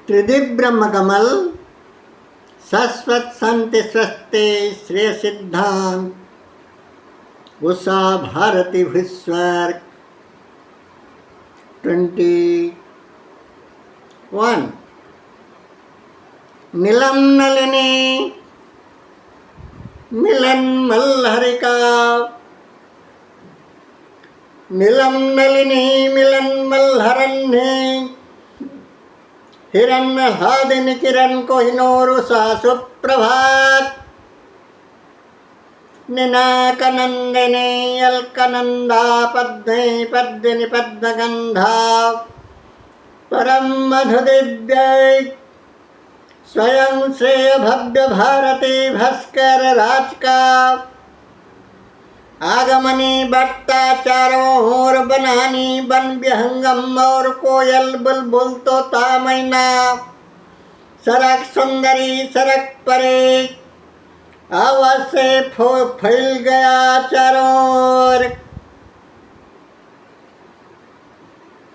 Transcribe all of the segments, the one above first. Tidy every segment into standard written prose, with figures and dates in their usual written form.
त्रिदिव ब्रह्म कमल शाश्वत शांति स्वस्ति श्रेय सिद्धांत उषा भारती भूस्वर 21 नीलम नलिनी मिलन मल्हरिका नीलम नलिनी मिलन मल्हरन्हे हिरण्यहादिन किरण कोहिनूरुषा सुप्रभात निनाकनंदिनी अलकनंदा पद्मे पद्मिनी पद्मगंधा परम मधुदिव्यै स्वयं श्रेय भव्य भारती भास्कर राज का आगमनी बढ़ता चारों ओर बनानी बन विहंगम और कोयल बुलबुल तोता मैना सरक सुंदरी सरक परे आवाज से फैल गया चारों ओर।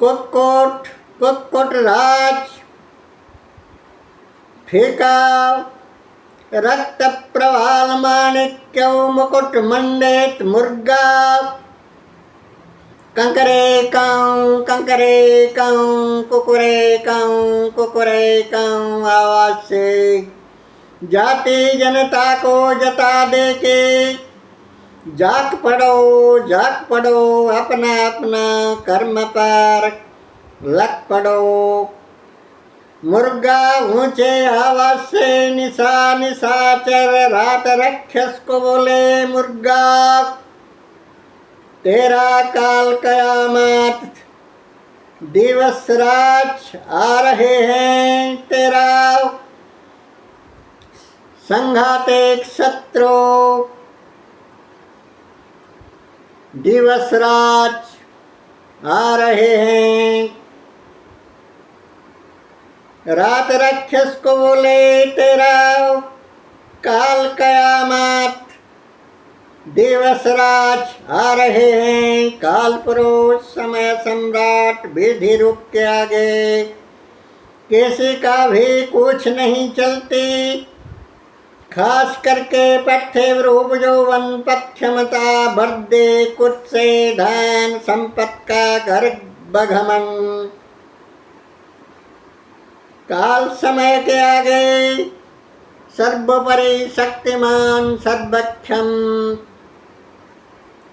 कुक्कुट राज फीका रक्त प्रवाल माणिक्य मुकुट मंडित मुर्गा कंकरे काऊ कुकुरे काऊ आवाज से जाति जनता को जता दे के जाग पड़ो अपना अपना कर्म पर लग पड़ो। मुर्गा ऊंचे आवाज से निशाचर रात राक्षस को बोले मुर्गा तेरा काल कयामत दिवस राज आ रहे हैं तेरा संघातिक शत्रु दिवस राज आ रहे हैं। रात राक्षस को बोले तेरा काल कयामत दिवस राज आ रहे हैं। काल पुरुष समय सम्राट विधि रूप के आगे किसी का भी कुछ नहीं चलती खास करके पट्ठे रूप यौवन पद क्षमता बर्दे कुछ से धन संपत्त का घर बघमन काल समय के आगे सर्वोपरि शक्तिमान सर्वक्षम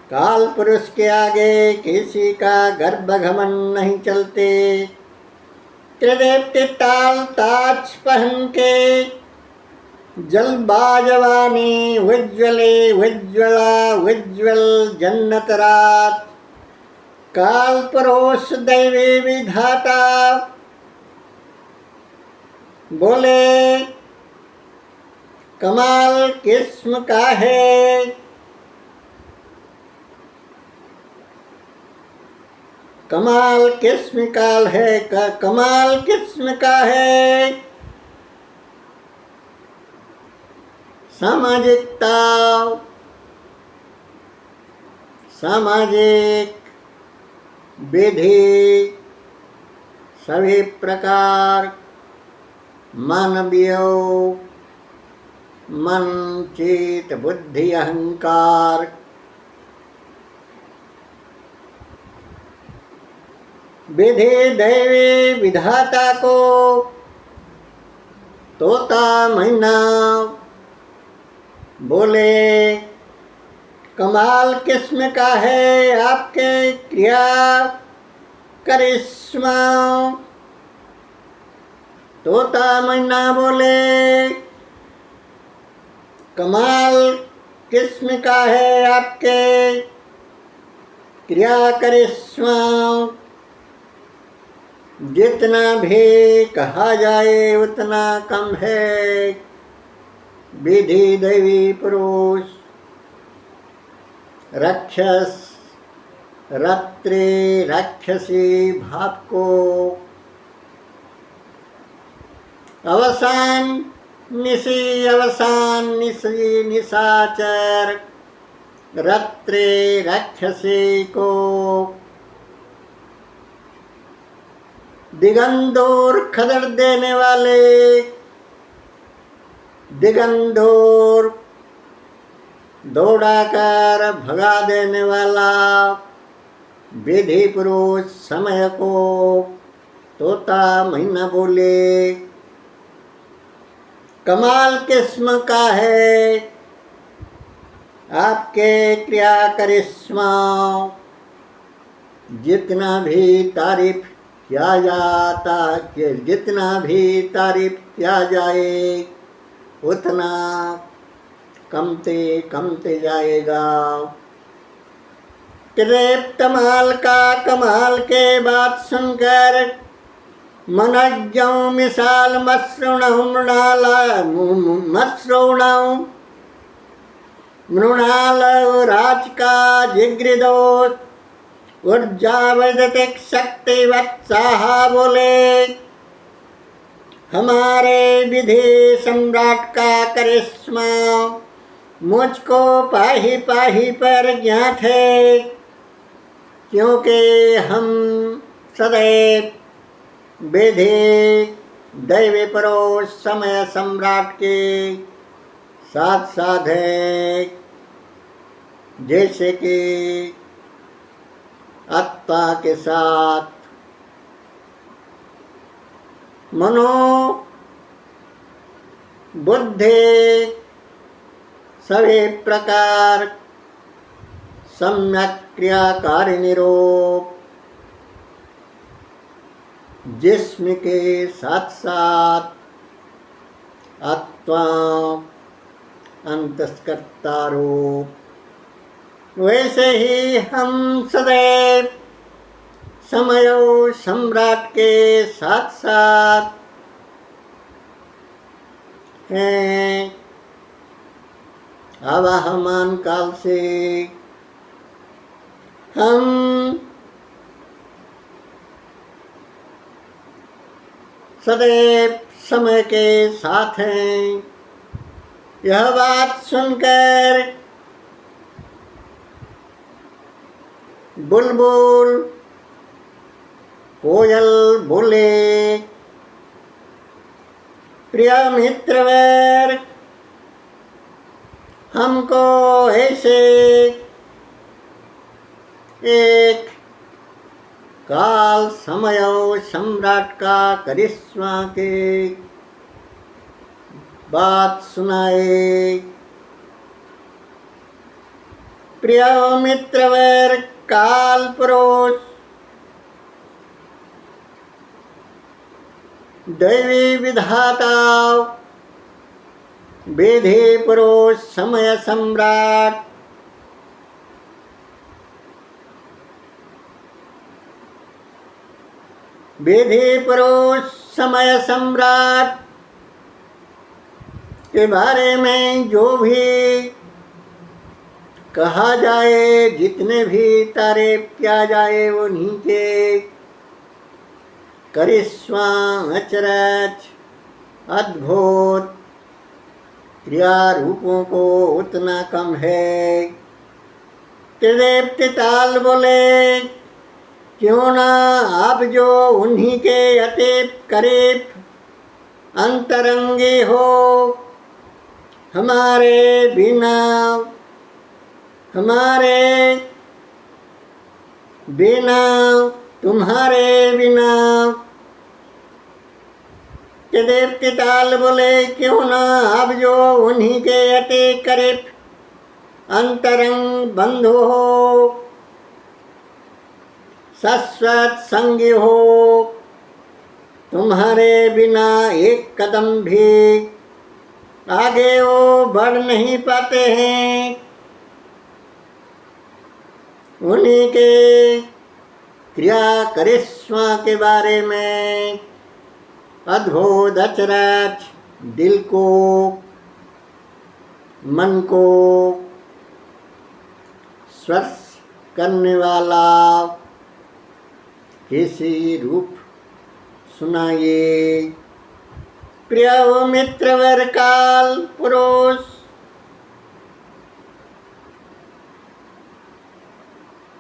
काल पुरुष के आगे किसी का गर्भ घमन नहीं चलते। त्रिदेव ताल ताज पहन के जल बाजवानी उज्ज्वल जन्नत रात काल पुरुष दैवी विधाता बोले कमाल किस्म का है कमाल किस्म का है सामाजिकता सामाजिक विधि सभी प्रकार मानवीय मन चित बुद्धि अहंकार विधि दैवी विधाता को तोता मैना बोले कमाल किस्म का है आपके क्रिया करिश्मा तोता मैना बोले कमाल किस्म का है आपके क्रिया करिश्मा जितना भी कहा जाए उतना कम है। विधि दैवी पुरुष राक्षस रात्रि राक्षसी भाव को अवसान निशी निशाचर रात्रि राक्षसी को दिगंदोर खदड़ देने वाले, दिगंदोर दौड़ाकर भगा देने वाला, विधि पुरुष समय को तोता महीना बोले। कमाल किस्म का है आपके क्रिया करिश्मा, जितना भी तारीफ किया जाता, जितना भी तारीफ किया जाए उतना कमते कमते जाएगा। त्रेप तमाल का कमाल के बात सुनकर मनज्ञों मिसाल मसृणौ मृणाल राज का जिग्रिदोष ऊर्जावैदिक शक्ति वत्साह बोले। हमारे विधि सम्राट का करिश्मा मुझको पाही पाही पर ज्ञात है, क्योंकि हम सदैव विधि दैवी परोस समय सम्राट के साथ साथ है, जैसे कि आत्मा के साथ। मनो बुद्धि सभी प्रकार सम्यक क्रियाकारिणी रूप, जिस्म के साथ साथ आत्मा अंतस्कर्ता रूप, वैसे ही हम सदैव समय सम्राट के साथ साथ हैं। आवाहमान काल से हम सदैव समय के साथ हैं। यह बात सुनकर बुलबुल कोयल बोले, प्रिय मित्रवर, हमको ऐसे एक काल समय सम्राट का करिश्मा के बात सुनाए। प्रिय मित्रवर, काल पुरुष दैवी विधाता, विधि पुरुष समय सम्राट, विधि पुरुष समय सम्राट के बारे में जो भी कहा जाए, जितने भी तारीफ किया जाए, उन्हीं के करिश्मा अचरज अद्भुत क्रिया रूपों को उतना कम है। त्रिदेव तिताल बोले, क्यों ना आप जो उन्हीं के अतीत करीब अंतरंगी हो, हमारे बिना तुम्हारे बिना। त्रिदेव तिताल बोले, क्यों ना आप जो उन्हीं के अति करीब अंतरंग बंधु हो, शाश्वत संगी हो, तुम्हारे बिना एक कदम भी आगे वो बढ़ नहीं पाते हैं। उन्हीं के क्रिया करिश्मा के बारे में अद्भुत अचरज दिल को, मन को स्पर्श करने वाला किसी रूप सुनाइए। प्रिय मित्रवर, काल पुरुष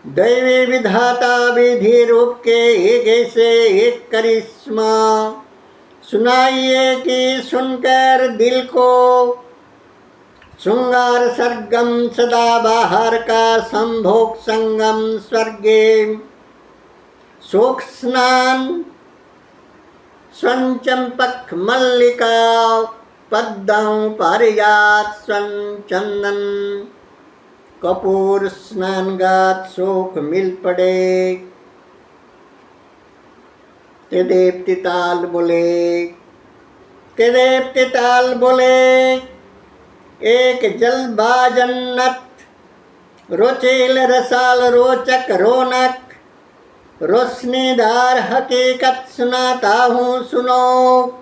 दैवी विधाता विधि रूप के एक ऐसे एक करिश्मा सुनाइए कि सुनकर दिल को श्रृंगार सरगम सदा बाहर का संभोग संगम स्वर्गे शोक स्नान स्वर्ण चंपक मल्लिका पद्म पारिजात स्वर्ण चंदन कपूर स्नानगात शोक मिल पड़े। ते देवती ताल बोले, ते देवती ताल बोले, एक जलबा जन्नत रोचेल रसाल रोचक रौनक रोशनीदार हकीकत सुनाता हूँ सुनो।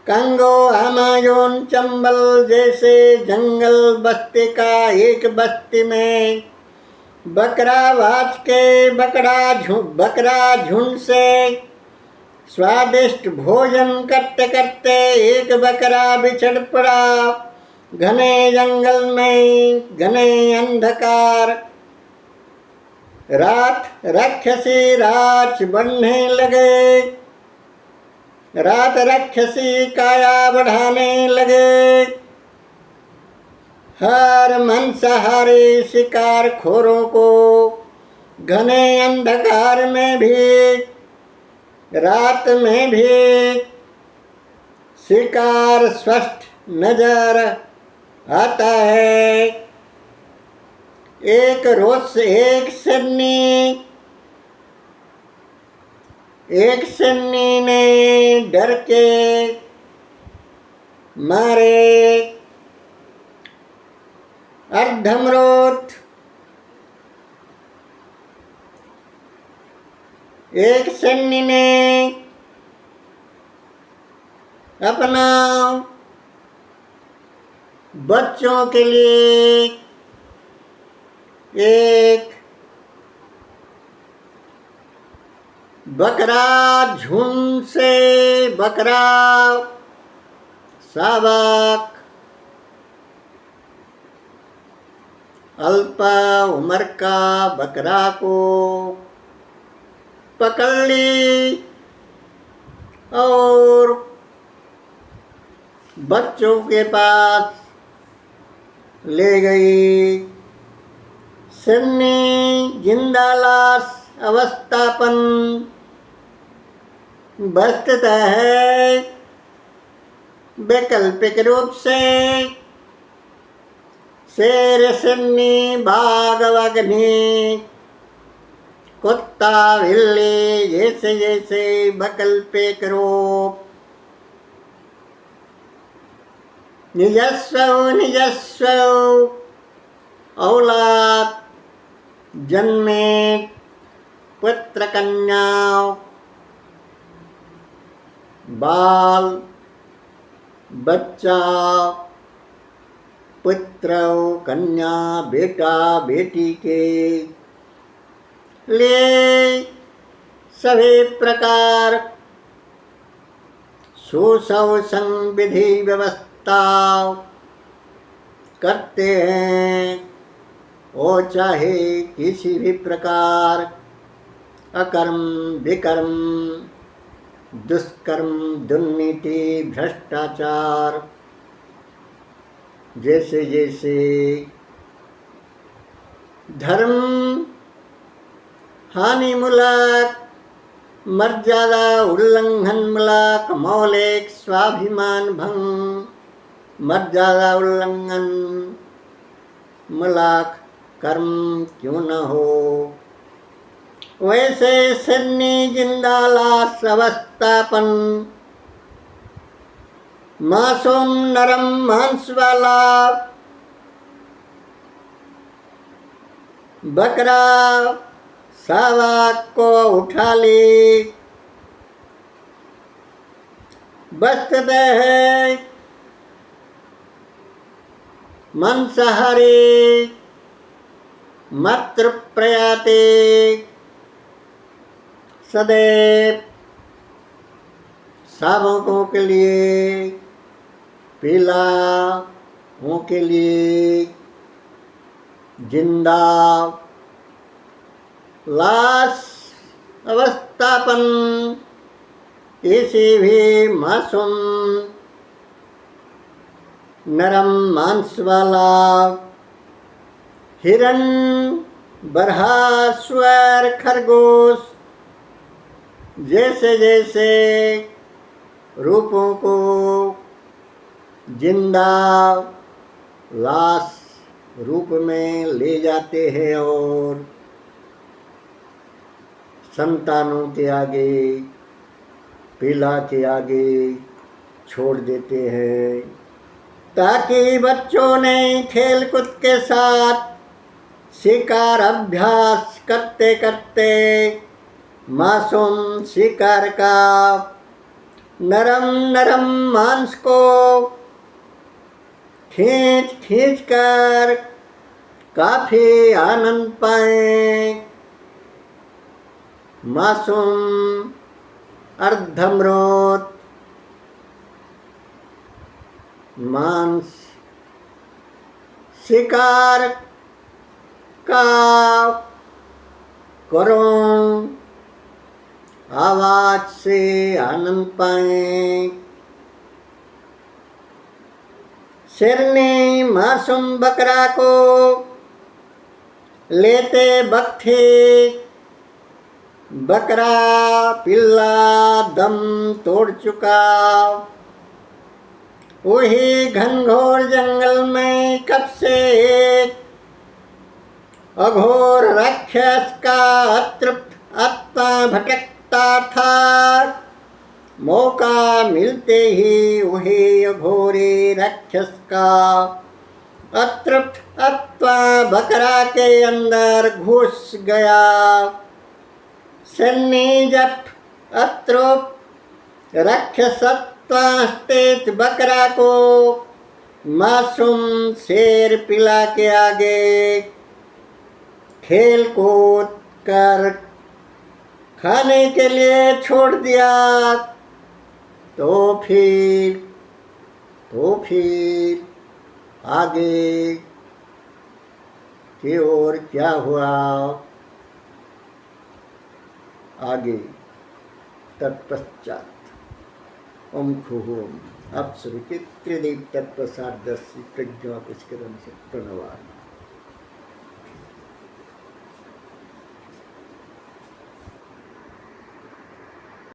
कंगो अमाजोन चंबल जैसे जंगल बस्ती का एक बस्ती में बकरा वाच के बकरा झुंड से स्वादिष्ट भोजन करते करते एक बकरा बिछड़ पड़ा। घने जंगल में घने अंधकार रात राक्षसी राज बढ़ने लगे, रात राक्षसी काया बढ़ाने लगे। हर मांसाहारी शिकार खोरों को घने अंधकार में भी रात में भी शिकार स्पष्ट नजर आता है। एक सन्नी ने डर के मारे अर्धमरोत एक सन्नी ने अपना बच्चों के लिए एक बकरा झुंड से बकरा सावक अल्प उम्र का बकरा को पकड़ ली और बच्चों के पास ले गई। सन्नी जिंदा लाश अवस्थापन वस्तुतः है वैकल्पिक रूप से शेर सन्नी बाघ अग्नि कुत्ता बिल्ली जैसे जैसे वैकल्पिक रूप निजस्व औलाद जन्मे पुत्र कन्या बाल बच्चा पुत्र कन्या बेटा बेटी के लिए सभी प्रकार सुसव संविधि व्यवस्था करते हैं। वो चाहे किसी भी प्रकार अकर्म विकर्म दुष्कर्म दुर्नीति भ्रष्टाचार जैसे जैसे धर्म हानि मूलक मर्यादा उल्लंघन मूलक मौलिक स्वाभिमान भंग मर्यादा उल्लंघन मूलक कर्म क्यों न हो, वैसे सन्नी जिंदा लाश अवस्थापन मासूम नरम मांस वाला बकरा सावक को उठा ली। वस्तुतः है मांसाहारी मातृ प्रयाति सदैव शावकों के लिए पिलाओं के लिए जिंदा लाश अवस्थापन किसी भी मासूम नरम मांस वाला हिरण, बरहा, सुअर, खरगोश जैसे जैसे रूपों को जिंदा लाश रूप में ले जाते हैं और संतानों के आगे, पिला के आगे छोड़ देते हैं, ताकि बच्चों ने खेल कूद के साथ शिकार अभ्यास करते करते मासूम शिकार का नरम नरम मांस को खींच खींच कर काफी आनंद पाए। मासूम अर्धमृत मांस शिकार का करुण आवाज से आनंद पाए। शेरनी मासूम बकरा को लेते वक्त बकरा पिल्ला दम तोड़ चुका। वही घनघोर जंगल में कब से एक अघोर राक्षस का अतृप्त आत्मा भटकता था। मौका मिलते ही वही अघोरी राक्षस का अतृप्त आत्मा बकरा के अंदर घुस गया। सन्नी जब अतृप्त राक्षसत्व स्थित बकरा को मासूम शेर पिला के आगे खेल कूद कर खाने के लिए छोड़ दिया, तो फिर आगे की ओर क्या हुआ? आगे तत्पश्चात ओम खुहोम अप्सरु चित्रदीप तत्प्रसाद प्रज्ञा पुष्करम से प्रणवान।